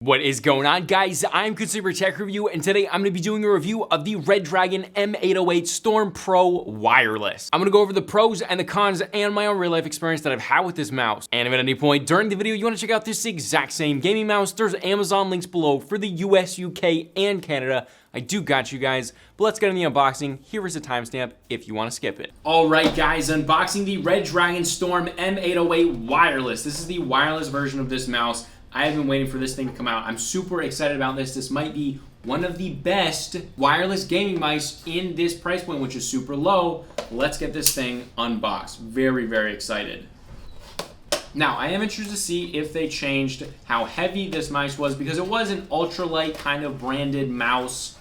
What is going on, guys? I'm Consumer Tech Review, and today I'm going to be doing a review of the Redragon M808 Storm Pro Wireless. I'm going to go over the pros and the cons and my own real-life experience that I've had with this mouse. And if at any point during the video you want to check out this exact same gaming mouse, there's Amazon links below for the US, UK, and Canada. I do got you guys, but let's get in the unboxing. Here is a timestamp if you want to skip it. All right, guys, unboxing the Redragon Storm M808 Wireless. This is the wireless version of this mouse. I have been waiting for this thing to come out. I'm super excited about this. This might be one of the best wireless gaming mice in this price point, which is super low. Let's get this thing unboxed. Very, very excited. Now, I am interested to see if they changed how heavy this mouse was, because it was an ultralight kind of branded mouse.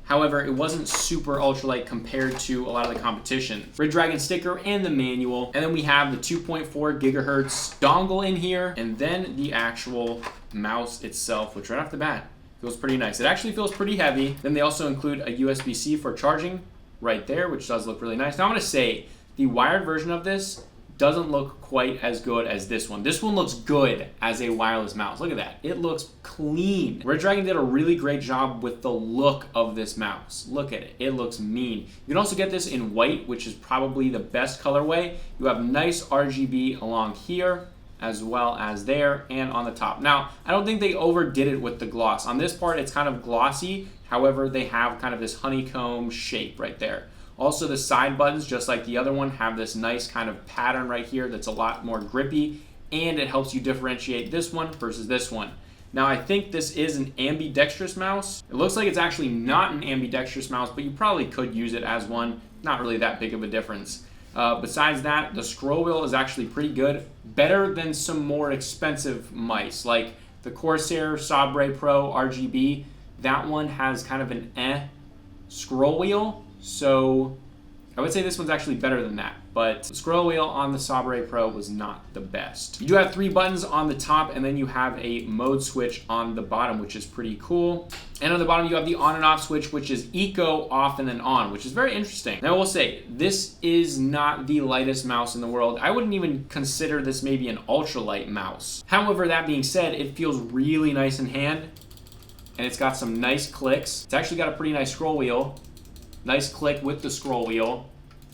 However, it wasn't super ultralight compared to a lot of the competition. Redragon sticker and the manual. And then we have the 2.4 gigahertz dongle in here. And then the actual mouse itself, which right off the bat feels pretty nice. It actually feels pretty heavy. Then they also include a USB-C for charging right there, which does look really nice. Now I'm gonna say the wired version of this doesn't look quite as good as this one. This one looks good as a wireless mouse. Look at that. It looks clean. Redragon did a really great job with the look of this mouse. Look at it. It looks mean. You can also get this in white, which is probably the best colorway. You have nice RGB along here, as well as there and on the top. Now, I don't think they overdid it with the gloss. On this part, it's kind of glossy. However, they have kind of this honeycomb shape right there. Also, the side buttons, just like the other one, have this nice kind of pattern right here that's a lot more grippy, and it helps you differentiate this one versus this one. Now, I think this is an ambidextrous mouse. It looks like it's actually not an ambidextrous mouse, but you probably could use it as one. Not really that big of a difference. Besides that, the scroll wheel is actually pretty good. Better than some more expensive mice, like the Corsair Sabre Pro RGB. That one has kind of an scroll wheel. So I would say this one's actually better than that, but the scroll wheel on the Sabre Pro was not the best. You do have 3 buttons on the top, and then you have a mode switch on the bottom, which is pretty cool. And on the bottom, you have the on and off switch, which is eco, off, and then on, which is very interesting. Now, I will say, this is not the lightest mouse in the world. I wouldn't even consider this maybe an ultralight mouse. However, that being said, it feels really nice in hand, and it's got some nice clicks. It's actually got a pretty nice scroll wheel. Nice click with the scroll wheel,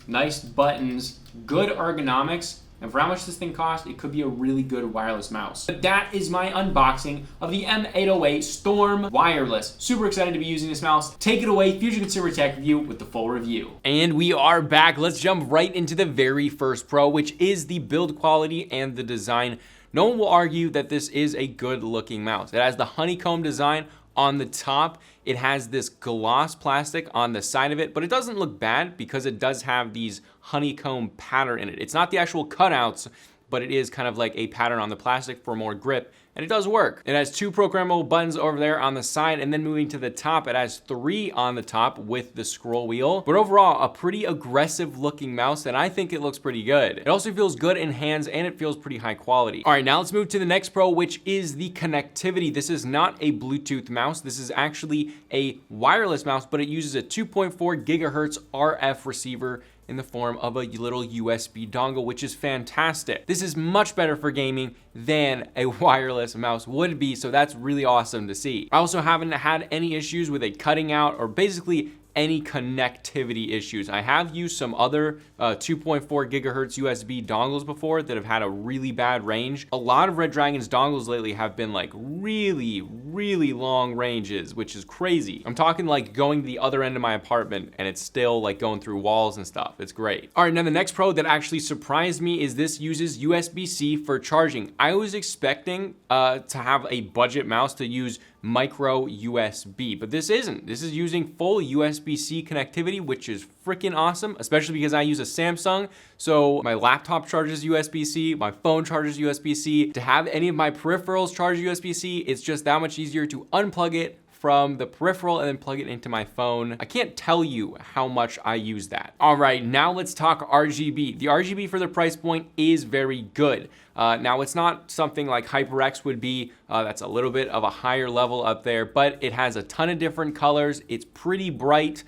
nice buttons, good ergonomics, and for how much this thing costs, it could be a really good wireless mouse. But that is my unboxing of the M808 Storm Wireless. Super excited to be using this mouse. Take it away, Future Consumer Tech Review, with the full review. And we are back. Let's jump right into the very first pro, which is the build quality and the design. No one will argue that this is a good looking mouse. It has the honeycomb design on the top. It has this gloss plastic on the side of it, but it doesn't look bad because it does have these honeycomb pattern in it. It's not the actual cutouts, but it is kind of like a pattern on the plastic for more grip, and it does work. It has 2 programmable buttons over there on the side, and then moving to the top, it has 3 on the top with the scroll wheel. But overall, a pretty aggressive looking mouse, and I think it looks pretty good. It also feels good in hands, and it feels pretty high quality. All right, now let's move to the next pro, which is the connectivity. This is not a Bluetooth mouse. This is actually a wireless mouse, but it uses a 2.4 gigahertz RF receiver in the form of a little USB dongle, which is fantastic. This is much better for gaming than a wireless mouse would be, so that's really awesome to see. I also haven't had any issues with it cutting out or basically any connectivity issues. I have used some other 2.4 gigahertz USB dongles before that have had a really bad range. A lot of Redragon's dongles lately have been like really, really long ranges, which is crazy. I'm talking like going to the other end of my apartment and it's still like going through walls and stuff. It's great. All right, now the next pro that actually surprised me is this uses USB-C for charging. I was expecting to have a budget mouse to use micro USB, but this isn't. This is using full USB-C connectivity, which is freaking awesome, especially because I use a Samsung, so my laptop charges USB-C, my phone charges USB-C. To have any of my peripherals charge USB-C, it's just that much easier to unplug it from the peripheral and then plug it into my phone. I can't tell you how much I use that. All right, now let's talk RGB. The RGB for the price point is very good. Now, it's not something like HyperX would be. That's a little bit of a higher level up there, but it has a ton of different colors. It's pretty bright.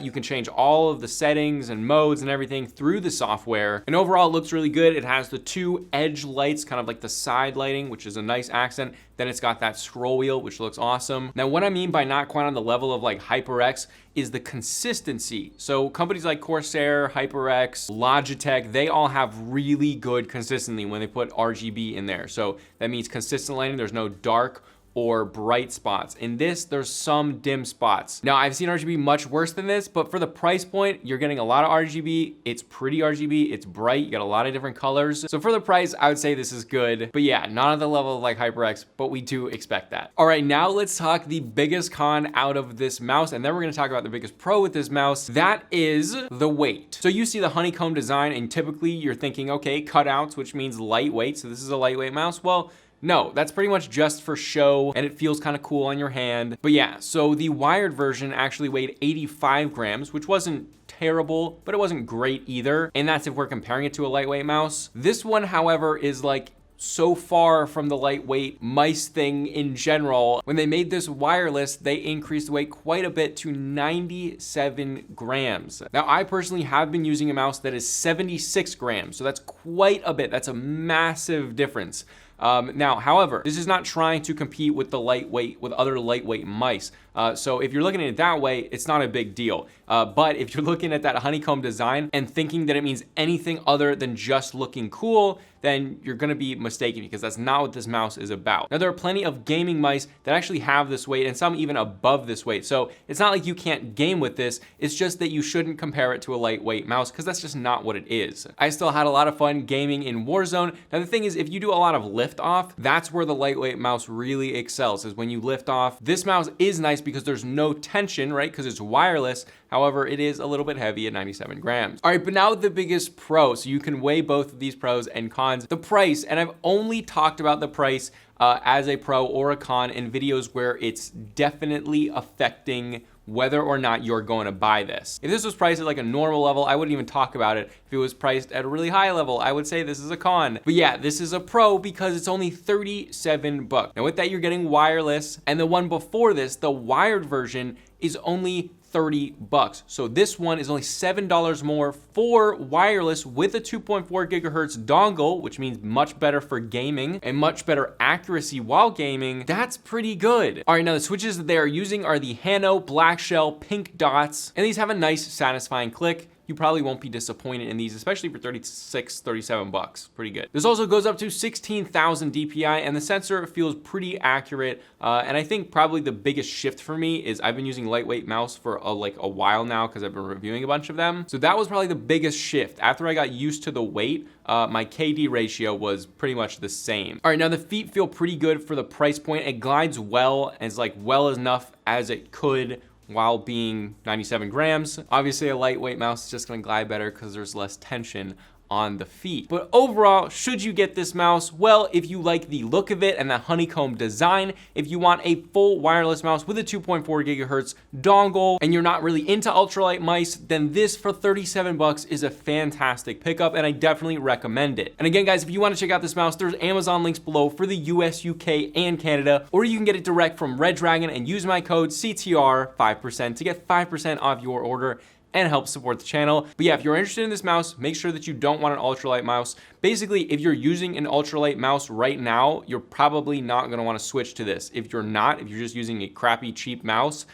You can change all of the settings and modes and everything through the software. And overall, it looks really good. It has the 2 edge lights, kind of like the side lighting, which is a nice accent. Then it's got that scroll wheel, which looks awesome. Now, what I mean by not quite on the level of like HyperX is the consistency. So companies like Corsair, HyperX, Logitech, they all have really good consistency when they put RGB in there. So that means consistent lighting. There's no dark or bright spots. In this, there's some dim spots. Now, I've seen RGB much worse than this, but for the price point, you're getting a lot of RGB. It's pretty RGB, it's bright, you got a lot of different colors. So for the price, I would say this is good. But yeah, not at the level of like HyperX, but we do expect that. All right, now let's talk the biggest con out of this mouse, and then we're gonna talk about the biggest pro with this mouse. That is the weight. So you see the honeycomb design, and typically you're thinking, okay, cutouts, which means lightweight. So this is a lightweight mouse. Well, no, that's pretty much just for show, and it feels kind of cool on your hand. But yeah, so the wired version actually weighed 85 grams, which wasn't terrible, but it wasn't great either. And that's if we're comparing it to a lightweight mouse. This one, however, is like so far from the lightweight mice thing in general. When they made this wireless, they increased the weight quite a bit to 97 grams. Now, I personally have been using a mouse that is 76 grams, so that's quite a bit. That's a massive difference. Now, however, this is not trying to compete with other lightweight mice. So if you're looking at it that way, it's not a big deal. But if you're looking at that honeycomb design and thinking that it means anything other than just looking cool, then you're gonna be mistaken, because that's not what this mouse is about. Now, there are plenty of gaming mice that actually have this weight, and some even above this weight. So it's not like you can't game with this, it's just that you shouldn't compare it to a lightweight mouse, because that's just not what it is. I still had a lot of fun gaming in Warzone. Now, the thing is, if you do a lot of lift off, that's where the lightweight mouse really excels, is when you lift off. This mouse is nice because there's no tension, right? Because it's wireless. However, it is a little bit heavy at 97 grams. All right, but now the biggest pro, so you can weigh both of these pros and cons. The price, and I've only talked about the price as a pro or a con in videos where it's definitely affecting whether or not you're going to buy this. If this was priced at like a normal level, I wouldn't even talk about it. If it was priced at a really high level, I would say this is a con. But yeah, this is a pro because it's only 37 bucks. Now with that, you're getting wireless, and the one before this, the wired version, is only 30 bucks. So this one is only $7 more for wireless with a 2.4 gigahertz dongle, which means much better for gaming and much better accuracy while gaming. That's pretty good. All right, now the switches that they are using are the Hano, Black Shell, Pink Dots, and these have a nice satisfying click. You probably won't be disappointed in these, especially for 36, 37 bucks. Pretty good. This also goes up to 16,000 DPI, and the sensor feels pretty accurate. And I think probably the biggest shift for me is I've been using lightweight mouse for a while now because I've been reviewing a bunch of them. So that was probably the biggest shift. After I got used to the weight, my KD ratio was pretty much the same. All right, now the feet feel pretty good for the price point. It glides well, and it's like well enough as it could while being 97 grams. Obviously, a lightweight mouse is just gonna glide better because there's less tension on the feet. But overall, should you get this mouse? Well, if you like the look of it and the honeycomb design, if you want a full wireless mouse with a 2.4 gigahertz dongle, and you're not really into ultralight mice, then this for 37 bucks is a fantastic pickup, and I definitely recommend it. And again, guys, if you want to check out this mouse, there's Amazon links below for the US, UK, and Canada, or you can get it direct from Redragon and use my code CTR5% to get 5% off your order and help support the channel. But yeah, if you're interested in this mouse, make sure that you don't want an ultralight mouse. Basically, if you're using an ultralight mouse right now, you're probably not gonna wanna switch to this. If you're not, if you're just using a crappy, cheap mouse,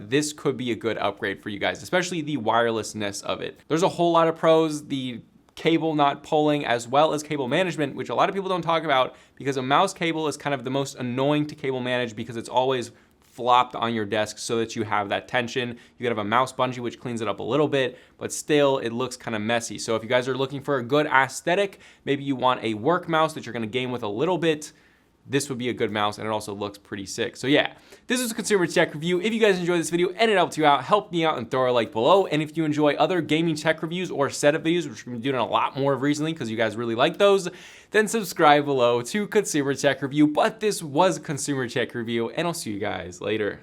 this could be a good upgrade for you guys, especially the wirelessness of it. There's a whole lot of pros, the cable not pulling, as well as cable management, which a lot of people don't talk about, because a mouse cable is kind of the most annoying to cable manage because it's always flopped on your desk so that you have that tension. You could have a mouse bungee, which cleans it up a little bit, but still it looks kind of messy. So if you guys are looking for a good aesthetic, maybe you want a work mouse that you're gonna game with a little bit, this would be a good mouse, and it also looks pretty sick. So yeah, this is a consumer tech review. If you guys enjoyed this video and it helped you out, help me out and throw a like below. And if you enjoy other gaming tech reviews or setup videos, which we've been doing a lot more of recently because you guys really like those, then subscribe below to Consumer Tech Review. But this was a Consumer Tech Review, and I'll see you guys later.